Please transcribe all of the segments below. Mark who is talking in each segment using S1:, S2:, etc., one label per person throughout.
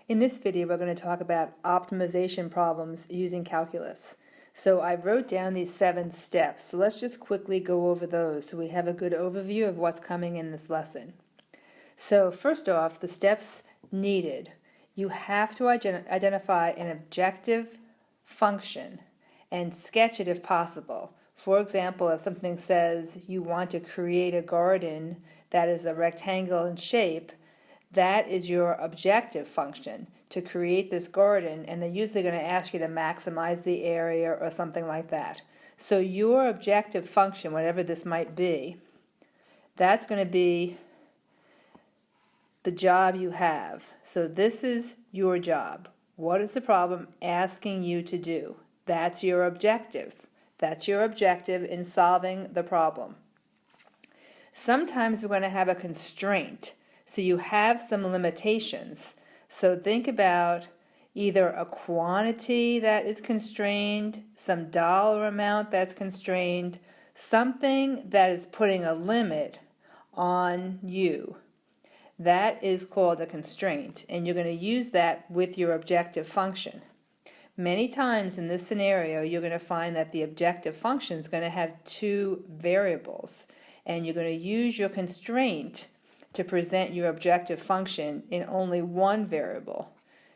S1: In this video, we're going to talk about optimization problems using calculus. So I wrote down these 7 steps. So let's just quickly go over those so we have a good overview of what's coming in this lesson. So first off, the steps needed. You have to identify an objective function and sketch it if possible. For example, if something says you want to create a garden that is a rectangle in shape, that is your objective function, to create this garden, and they're usually going to ask you to maximize the area or something like that. So your objective function, whatever this might be, that's going to be the job you have. So this is your job. What is the problem asking you to do? That's your objective. That's your objective in solving the problem. Sometimes we're going to have a constraint. So you have some limitations. So think about either a quantity that is constrained, some dollar amount that's constrained, something that is putting a limit on you. That is called a constraint, and you're going to use that with your objective function. Many times in this scenario, you're going to find that the objective function is going to have 2 variables, and you're going to use your constraint to present your objective function in only one variable,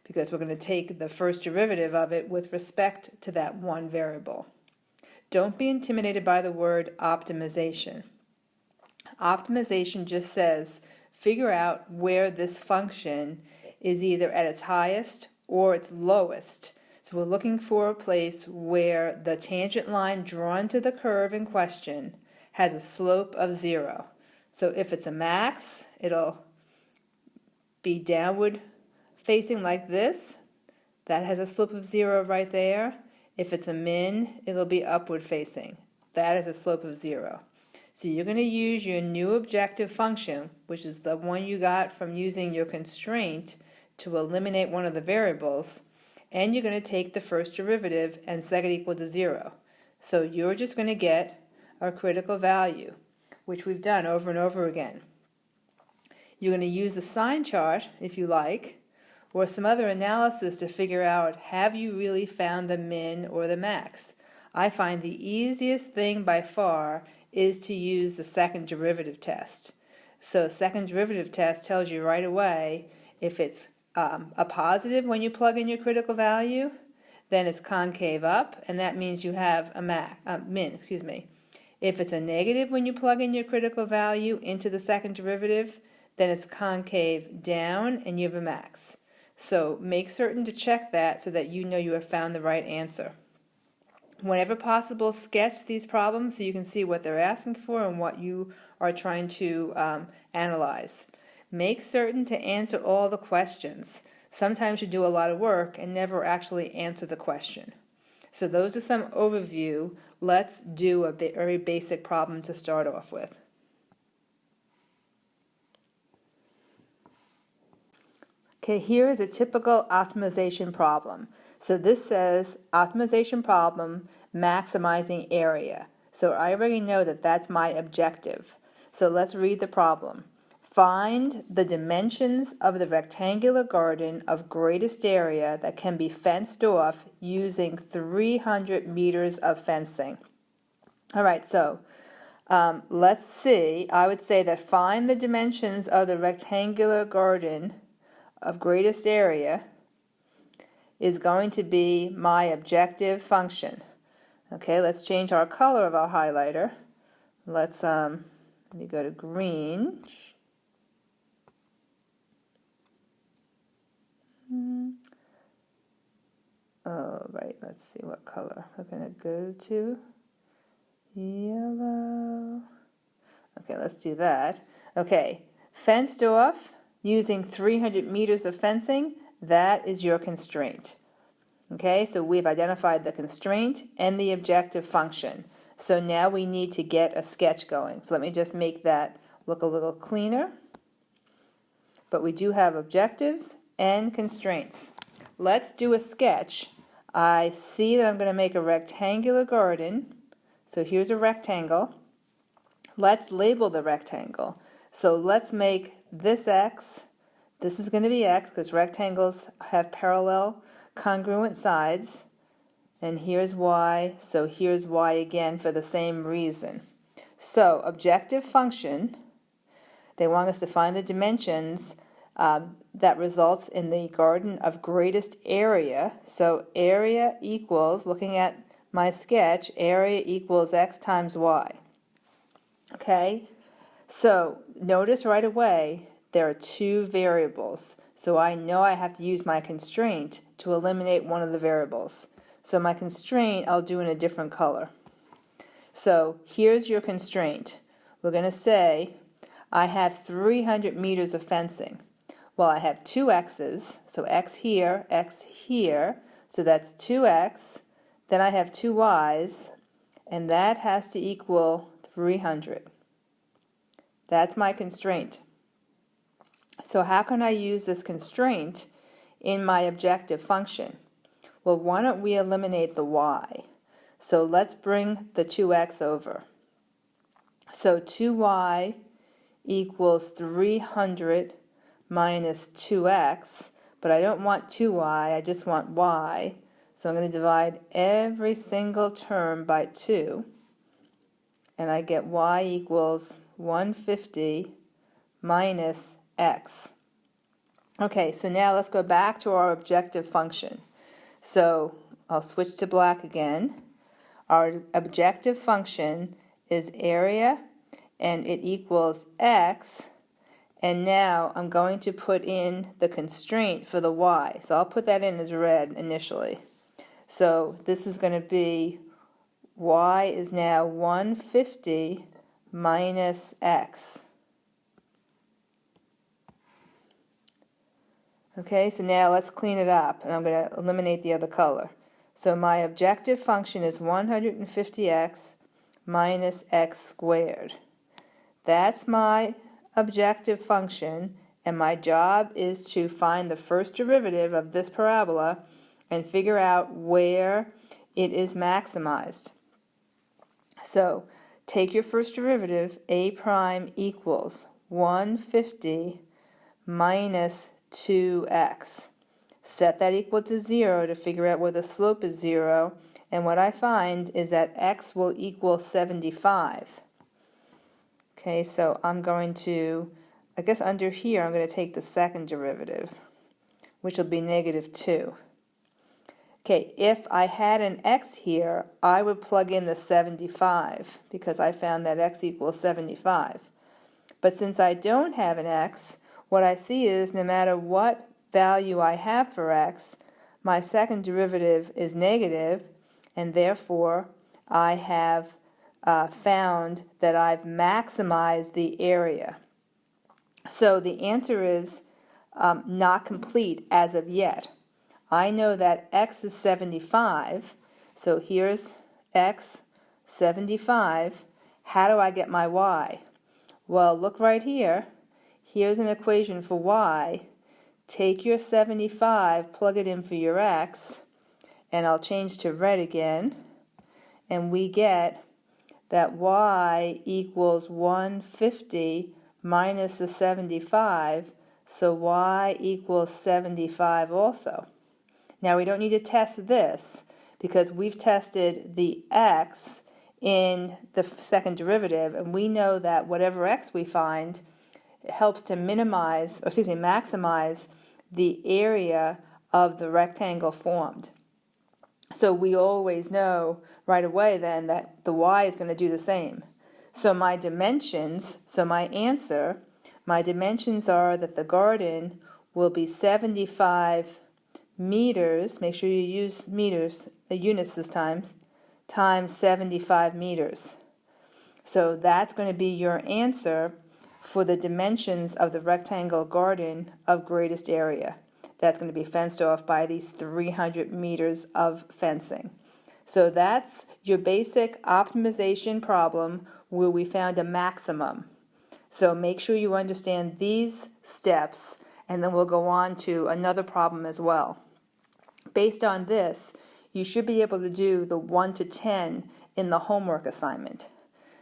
S1: because we're going to take the first derivative of it with respect to that one variable. Don't be intimidated by the word optimization. Optimization just says figure out where this function is either at its highest or its lowest. So we're looking for a place where the tangent line drawn to the curve in question has a slope of 0. So if it's a max, it'll be downward facing like this. That has a slope of 0 right there. If it's a min, it'll be upward facing. That is a slope of 0. So you're going to use your new objective function, which is the one you got from using your constraint to eliminate one of the variables, and you're going to take the first derivative and set it equal to 0. So you're just going to get our critical value, which we've done over and over again. You're going to use a sign chart, if you like, or some other analysis to figure out, have you really found the min or the max? I find the easiest thing by far is to use the second derivative test. So second derivative test tells you right away if it's a positive when you plug in your critical value, then it's concave up, and that means you have a min. If it's a negative when you plug in your critical value into the second derivative, then it's concave down and you have a max. So make certain to check that so that you know you have found the right answer. Whenever possible, sketch these problems so you can see what they're asking for and what you are trying to analyze. Make certain to answer all the questions. Sometimes you do a lot of work and never actually answer the question. So those are some overview. Let's do a very basic problem to start off with. Okay, here is a typical optimization problem. So this says optimization problem, maximizing area. So I already know that that's my objective. So let's read the problem. Find the dimensions of the rectangular garden of greatest area that can be fenced off using 300 meters of fencing. All right, so let's see. I would say that find the dimensions of the rectangular garden of greatest area is going to be my objective function. Okay, let's change our color of our highlighter. Let's let me go to green. Oh, right, let's see what color we're going to go to. Yellow. Okay, let's do that. Okay, fenced off using 300 meters of fencing. That is your constraint. Okay, so we've identified the constraint and the objective function. So now we need to get a sketch going. So let me just make that look a little cleaner. But we do have objectives and constraints. Let's do a sketch. I see that I'm going to make a rectangular garden. So here's a rectangle. Let's label the rectangle. So let's make this X, This is going to be x because rectangles have parallel congruent sides. And here's y, so here's y again for the same reason. So objective function, they want us to find the dimensions that results in the garden of greatest area. So area equals, looking at my sketch, area equals x times y. Okay, so notice right away there are two variables. So I know I have to use my constraint to eliminate one of the variables. So my constraint I'll do in a different color. So here's your constraint. We're going to say I have 300 meters of fencing. Well, I have two x's, so x here, so that's 2x. Then I have two y's, and that has to equal 300. That's my constraint. So how can I use this constraint in my objective function? Well, why don't we eliminate the y? So let's bring the 2x over. So 2y equals 300 minus 2x, but I don't want 2y, I just want y. So I'm going to divide every single term by 2, and I get y equals 150 minus x. Okay, so now let's go back to our objective function. So I'll switch to black again. Our objective function is area, and it equals x, and now I'm going to put in the constraint for the y. So I'll put that in as red initially. So this is going to be y is now 150 minus x. Okay, so now let's clean it up, and I'm going to eliminate the other color. So my objective function is 150x minus x squared. That's my objective function, and my job is to find the first derivative of this parabola and figure out where it is maximized. So take your first derivative, a prime equals 150 minus 2x. Set that equal to 0 to figure out where the slope is 0, and what I find is that x will equal 75. Okay, so I'm going to, I guess under here I'm going to take the second derivative, which will be negative 2. Okay, if I had an x here, I would plug in the 75 because I found that x equals 75. But since I don't have an x, what I see is no matter what value I have for x, my second derivative is negative, and therefore I have found that I've maximized the area. So the answer is not complete as of yet. I know that x is 75, so here's x, 75. How do I get my y? Well, look right here. Here's an equation for y. Take your 75, plug it in for your x, and I'll change to red again, and we get that y equals 150 minus the 75, so y equals 75 also. Now we don't need to test this because we've tested the x in the second derivative, and we know that whatever x we find, it helps to maximize the area of the rectangle formed. So we always know right away then that the y is going to do the same. So my dimensions, so my answer, my dimensions are that the garden will be 75 meters, make sure you use meters, the units this time, times 75 meters. So that's going to be your answer for the dimensions of the rectangle garden of greatest area. That's going to be fenced off by these 300 meters of fencing. So that's your basic optimization problem where we found a maximum. So make sure you understand these steps, and then we'll go on to another problem as well. Based on this, you should be able to do the 1 to 10 in the homework assignment.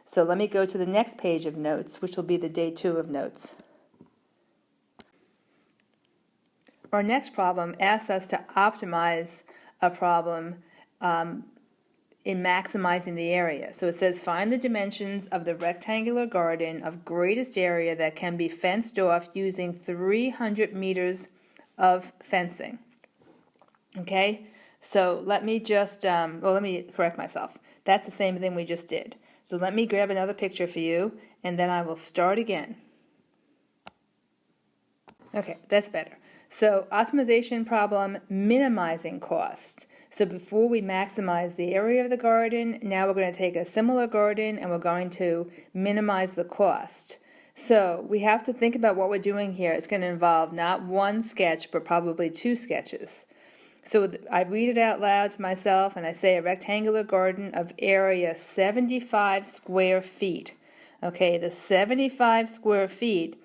S1: So let me go to the next page of notes, which will be the day 2 of notes. our next problem asks us to optimize a problem in maximizing the area. So it says find the dimensions of the rectangular garden of greatest area that can be fenced off using 300 meters of fencing. Okay, so let me just, let me correct myself. That's the same thing we just did. So let me grab another picture for you, and then I will start again. Okay, that's better. So optimization problem, minimizing cost. So before we maximize the area of the garden, now we're going to take a similar garden and we're going to minimize the cost. So we have to think about what we're doing here. It's going to involve not one sketch, but probably two sketches. So I read it out loud to myself and I say a rectangular garden of area 75 square feet. Okay, the 75 square feet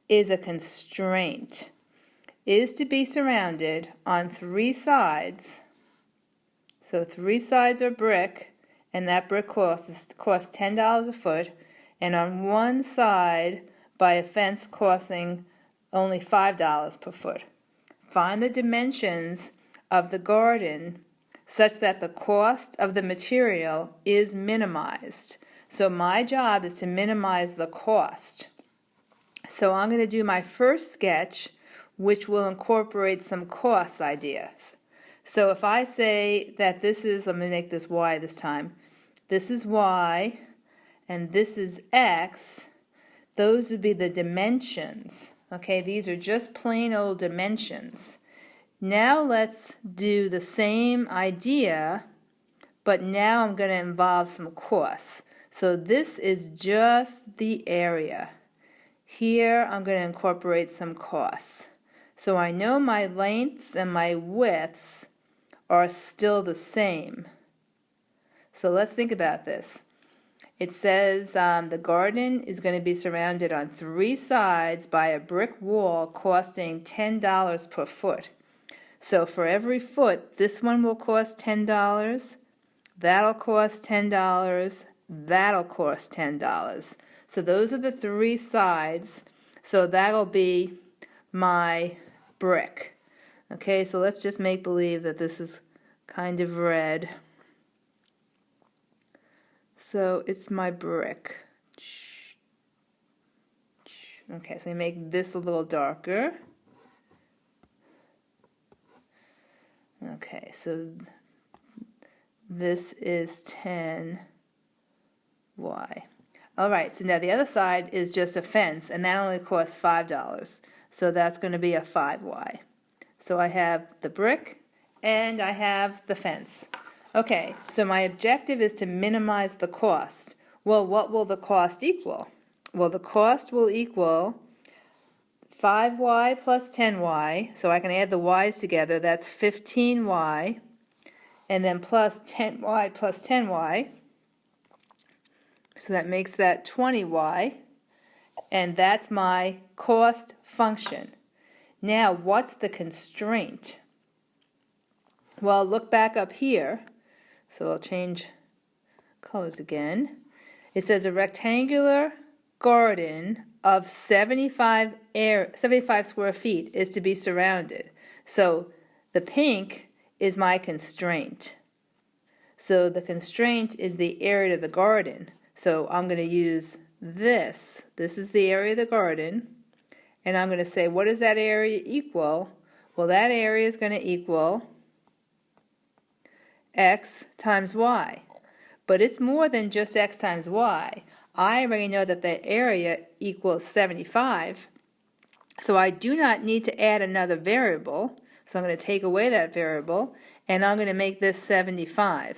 S1: is a constraint. It is to be surrounded on three sides. So three sides are brick, and that brick costs $10 a foot, and on one side by a fence costing only $5 per foot. Find the dimensions of the garden such that the cost of the material is minimized. So my job is to minimize the cost. So I'm going to do my first sketch, which will incorporate some cost ideas. So if I say that this is, let me make this y this time, this is y, and this is x, those would be the dimensions. Okay, these are just plain old dimensions. Now let's do the same idea, but now I'm going to involve some costs. So this is just the area. Here I'm going to incorporate some costs. So I know my lengths and my widths are still the same. So let's think about this. It says the garden is going to be surrounded on three sides by a brick wall costing $10 per foot. So for every foot, this one will cost $10, that'll cost $10, that'll cost $10. So those are the three sides. So that'll be my brick. Okay, so let's just make believe that this is kind of red. So it's my brick. Okay, so we make this a little darker. Okay, so this is 10y. Alright, so now the other side is just a fence, and that only costs $5. So that's going to be a 5y. So I have the brick and I have the fence. Okay, so my objective is to minimize the cost. Well, what will the cost equal? Well, the cost will equal 5y plus 10y, so I can add the y's together, that's 15y, and then plus 10y plus 10y, so that makes that 20y, and that's my cost function. Now, what's the constraint? Well, look back up here. So I'll change colors again. It says a rectangular garden of 75 square feet is to be surrounded. So the pink is my constraint. So the constraint is the area of the garden. So I'm going to use this. This is the area of the garden. And I'm going to say, what does that area equal? Well, that area is going to equal x times y. But it's more than just x times y. I already know that the area equals 75. So I do not need to add another variable. So I'm going to take away that variable, and I'm going to make this 75.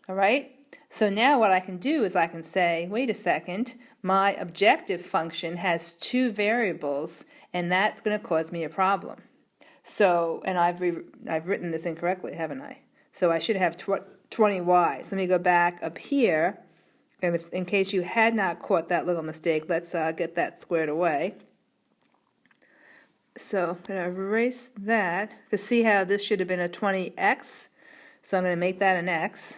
S1: All right? So now what I can do is I can say, wait a second, my objective function has two variables, and that's going to cause me a problem. So, and I've written this incorrectly, haven't I? So I should have 20y. So let me go back up here, and in case you had not caught that little mistake, let's get that squared away. So I'm going to erase that, to see how this should have been a 20x. So I'm going to make that an x.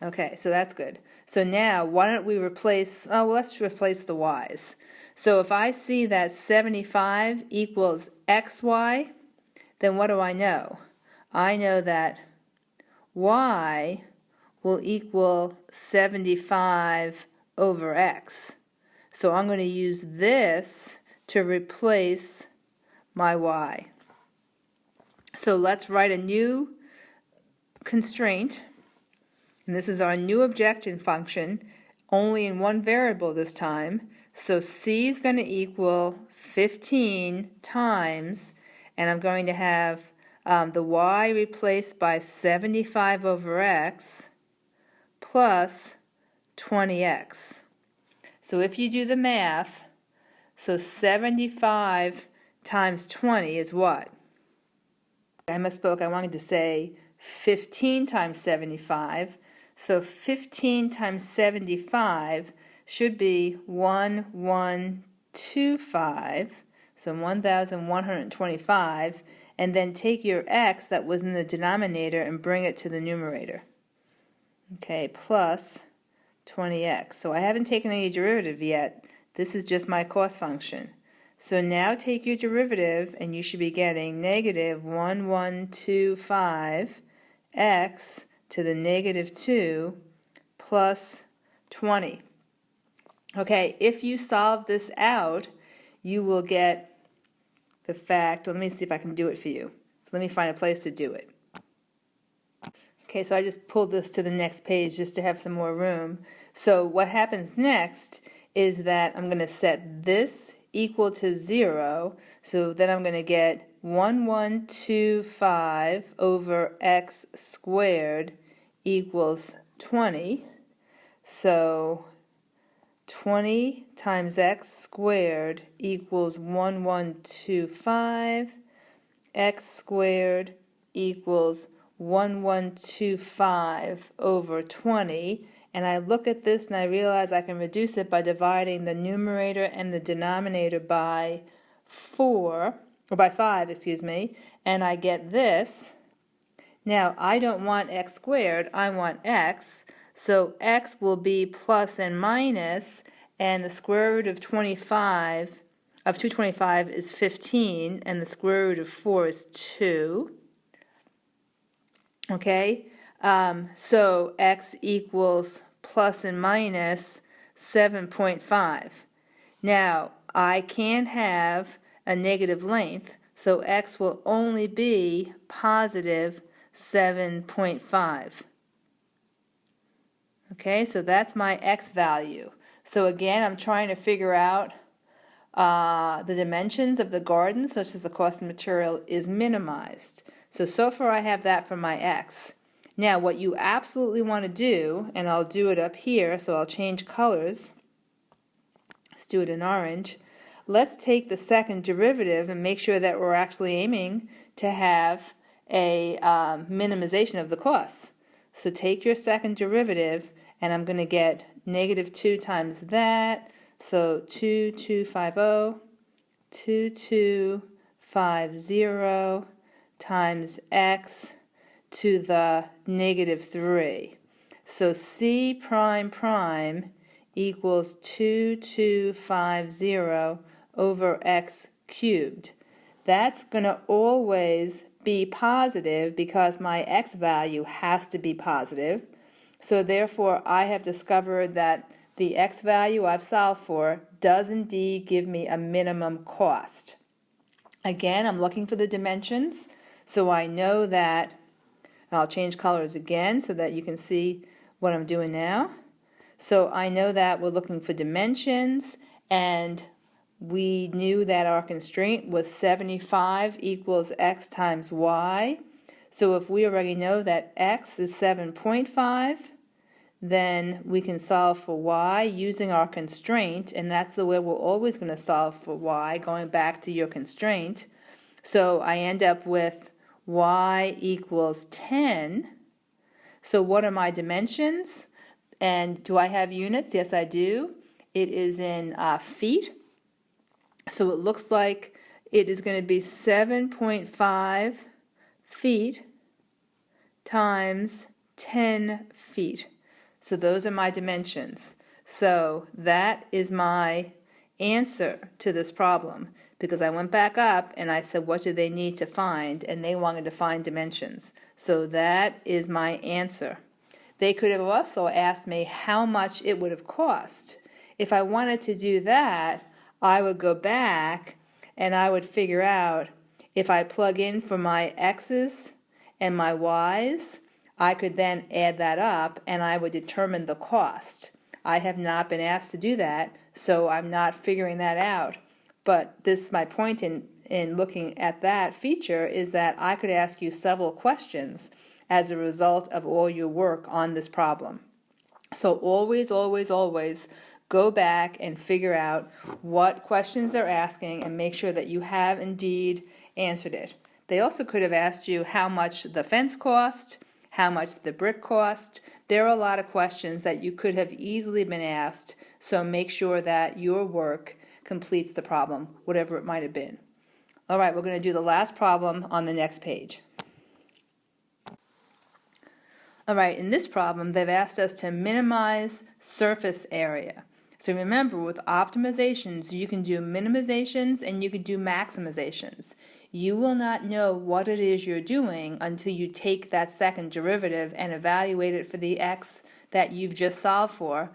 S1: Okay, so that's good. So now, why don't we replace, let's replace the y's. So if I see that 75 equals xy, then what do I know? I know that y will equal 75 over x. So I'm going to use this to replace my y. So let's write a new constraint, and this is our new objection function, only in one variable this time. So c is going to equal 15 times, and I'm going to have the y replaced by 75 over x plus 20x. So if you do the math, so 75 times 20 is what? I misspoke. I wanted to say 15 times 75. So 15 times 75 should be 1125. So 1125. And then take your x that was in the denominator and bring it to the numerator. Okay, plus 20x. So I haven't taken any derivative yet. This is just my cost function. So now take your derivative and you should be getting negative 1125 x to the negative 2 plus 20. Okay, if you solve this out, you will get the fact, well, let me see if I can do it for you. So let me find a place to do it. Okay, so I just pulled this to the next page just to have some more room. So what happens next is that I'm going to set this equal to 0, so then I'm going to get 1125 over x squared equals 20. So 20 times x squared equals 1125. X squared equals 1125 over 20. And I look at this and I realize I can reduce it by dividing the numerator and the denominator by 5, excuse me, and I get this. Now, I don't want x squared, I want x, so x will be plus and minus, and the square root of 225 is 15, and the square root of 4 is 2. Okay? So x equals plus and minus 7.5. Now, I can't have a negative length, so x will only be positive 7.5. Okay, so that's my x value. So again, I'm trying to figure out the dimensions of the garden such that the cost of material is minimized. So far I have that for my x. Now what you absolutely want to do, and I'll do it up here, so I'll change colors. Let's do it in orange. Let's take the second derivative and make sure that we're actually aiming to have a minimization of the costs. So take your second derivative, and I'm going to get negative 2 times that, so 2250 times x to the negative 3. So C prime prime equals 2250 over x cubed. That's going to always be positive because my x value has to be positive. So therefore I have discovered that the x value I've solved for does indeed give me a minimum cost. Again, I'm looking for the dimensions, so I know that, and I'll change colors again so that you can see what I'm doing now. So I know that we're looking for dimensions, and we knew that our constraint was 75 equals x times y. So if we already know that x is 7.5, then we can solve for y using our constraint, and that's the way we're always going to solve for y, going back to your constraint. So I end up with y equals 10. So what are my dimensions? And do I have units? Yes, I do. It is in feet. So it looks like it is going to be 7.5 feet times 10 feet. So those are my dimensions. So that is my answer to this problem, because I went back up and I said, what do they need to find? And they wanted to find dimensions. So that is my answer. They could have also asked me how much it would have cost. If I wanted to do that, I would go back and I would figure out if I plug in for my x's and my y's, I could then add that up and I would determine the cost. I have not been asked to do that, so I'm not figuring that out. But this, my point in looking at that feature is that I could ask you several questions as a result of all your work on this problem. So always, always, always go back and figure out what questions they're asking and make sure that you have indeed answered it. They also could have asked you how much the fence cost, how much the brick cost. There are a lot of questions that you could have easily been asked, so make sure that your work completes the problem, whatever it might have been. All right, we're going to do the last problem on the next page. All right, in this problem, they've asked us to minimize surface area. So remember, with optimizations, you can do minimizations and you can do maximizations. You will not know what it is you're doing until you take that second derivative and evaluate it for the x that you've just solved for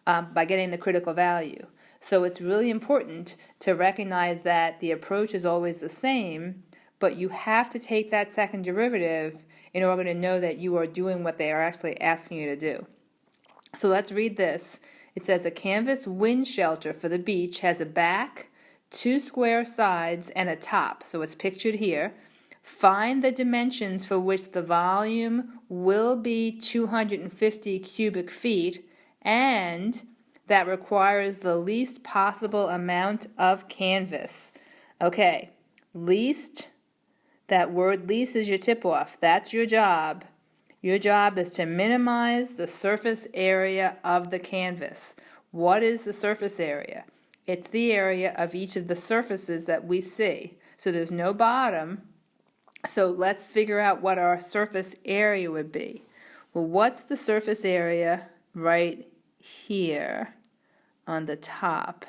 S1: by getting the critical value. So it's really important to recognize that the approach is always the same, but you have to take that second derivative in order to know that you are doing what they are actually asking you to do. So let's read this. It says a canvas wind shelter for the beach has a back, 2 square sides, and a top. So it's pictured here. Find the dimensions for which the volume will be 250 cubic feet and that requires the least possible amount of canvas. Okay, least, that word least is your tip-off. That's your job. Your job is to minimize the surface area of the canvas. What is the surface area? It's the area of each of the surfaces that we see. So there's no bottom. So let's figure out what our surface area would be. Well, what's the surface area right here on the top?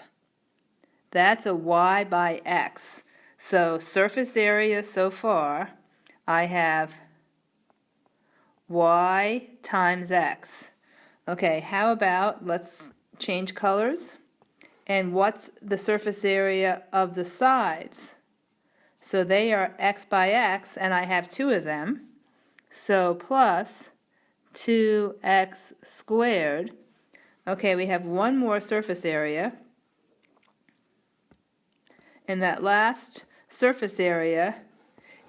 S1: That's a y by x. So surface area so far, I have y times x. Okay, how about let's change colors. And what's the surface area of the sides? So they are x by x, and I have 2 of them. So plus 2x squared. Okay, we have one more surface area. And that last surface area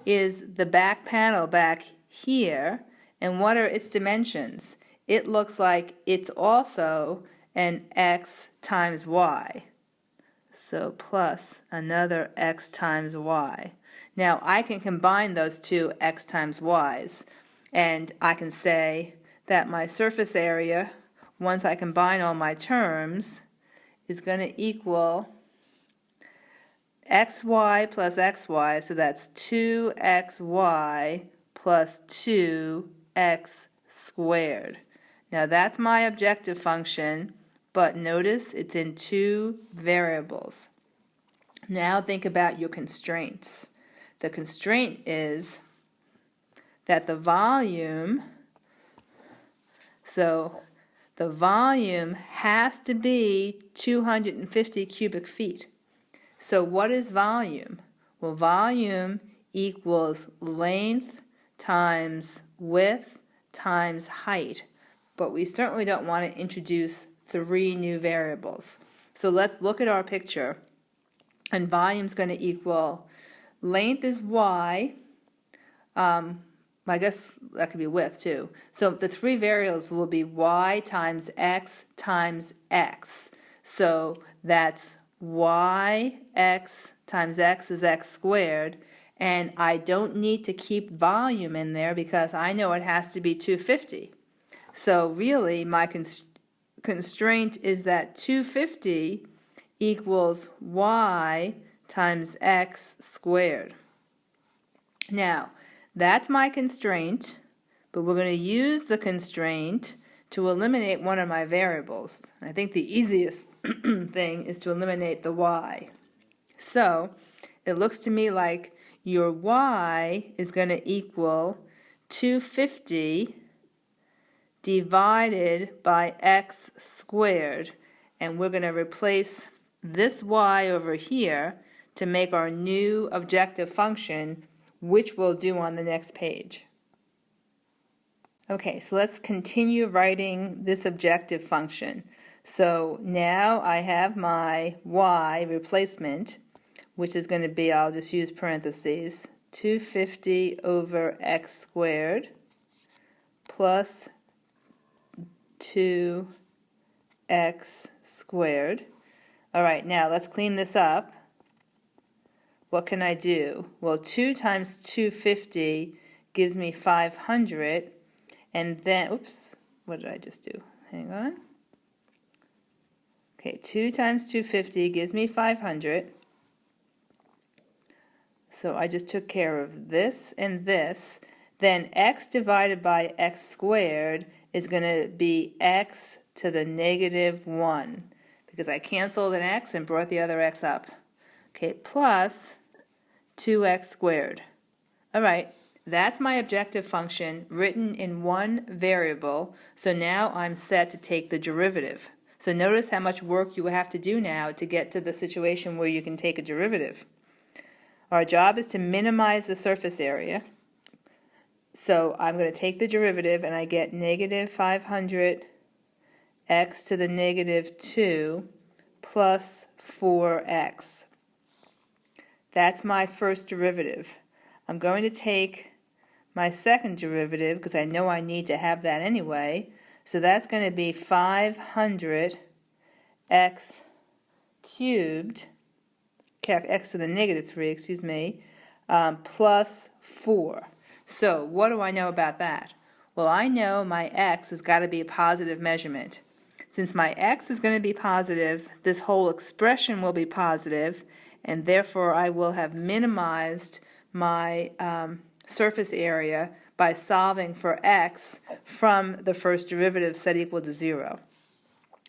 S1: is the back panel back here. And what are its dimensions? It looks like it's also an x times y. So plus another x times y. Now I can combine those two x times y's, and I can say that my surface area, once I combine all my terms, is going to equal xy plus xy, so that's 2xy plus 2x squared. Now that's my objective function, but notice it's in 2 variables. Now think about your constraints. The constraint is that the volume, so the volume has to be 250 cubic feet. So what is volume? Well, volume equals length times width times height. But we certainly don't want to introduce 3 new variables. So let's look at our picture. And volume is going to equal, length is y. I guess that could be width too. So the 3 variables will be y times x times x. So that's yx times x is x squared. And I don't need to keep volume in there because I know it has to be 250. So really my constraint is that 250 equals y times x squared. Now, that's my constraint, but we're going to use the constraint to eliminate one of my variables. I think the easiest thing is to eliminate the y. So it looks to me like your y is going to equal 250 divided by x squared. And we're going to replace this y over here to make our new objective function, which we'll do on the next page. Okay, so let's continue writing this objective function. So now I have my y replacement, which is going to be, I'll just use parentheses, 250 over x squared plus 2x squared. All right, now let's clean this up. What can I do? Well, 2 times 250 gives me 500, and then, oops, what did I just do? Hang on. Okay, 2 times 250 gives me 500. So I just took care of this and this. Then x divided by x squared is going to be x to the negative 1, because I canceled an x and brought the other x up. Okay, plus 2x squared. All right, that's my objective function written in one variable. So now I'm set to take the derivative. So notice how much work you have to do now to get to the situation where you can take a derivative. Our job is to minimize the surface area. So I'm going to take the derivative and I get negative 500 x to the negative 2 plus 4x. That's my first derivative. I'm going to take my second derivative because I know I need to have that anyway. So that's going to be 500 x cubed, x to the negative 3, excuse me, plus 4. So what do I know about that? Well, I know my x has got to be a positive measurement. Since my x is going to be positive, this whole expression will be positive, and therefore I will have minimized my surface area by solving for x from the first derivative set equal to 0.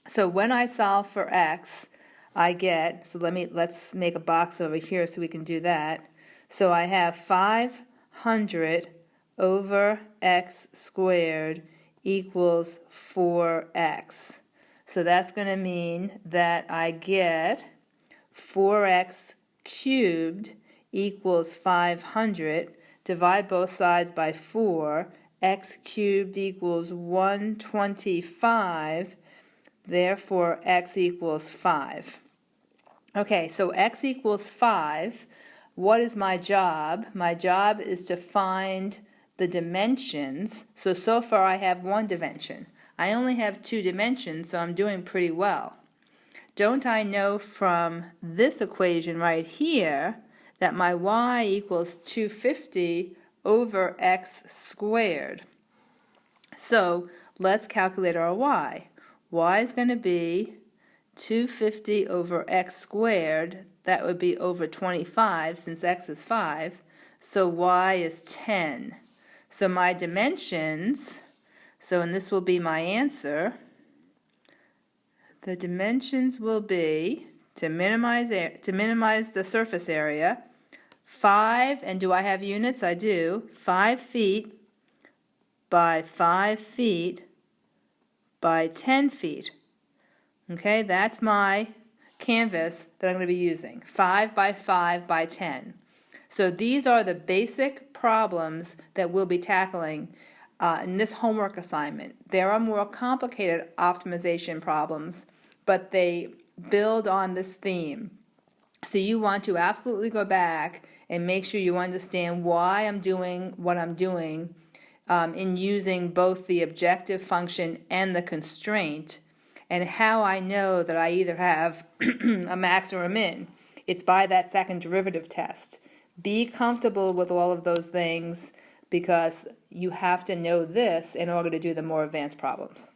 S1: So when I solve for x, I get, so let's make a box over here so we can do that. So I have 500 over x squared equals 4x. So that's going to mean that I get 4x cubed equals 500. Divide both sides by 4. X cubed equals 125. Therefore, x equals 5. Okay, so x equals 5. What is my job? My job is to find the dimensions. So far I have one dimension. I only have 2 dimensions, so I'm doing pretty well. Don't I know from this equation right here that my y equals 250 over x squared? So let's calculate our y. Y is going to be 250 over x squared. That would be over 25 since x is 5. So y is 10. So my dimensions, and this will be my answer, the dimensions will be, to minimize the surface area, 5, and do I have units? I do. 5 feet by 5 feet by 10 feet. Okay, that's my canvas that I'm going to be using. 5 by 5 by 10. So these are the basic problems that we'll be tackling in this homework assignment. There are more complicated optimization problems, but they build on this theme. So you want to absolutely go back and make sure you understand why I'm doing what I'm doing in using both the objective function and the constraint, and how I know that I either have a max or a min. It's by that second derivative test. Be comfortable with all of those things because you have to know this in order to do the more advanced problems.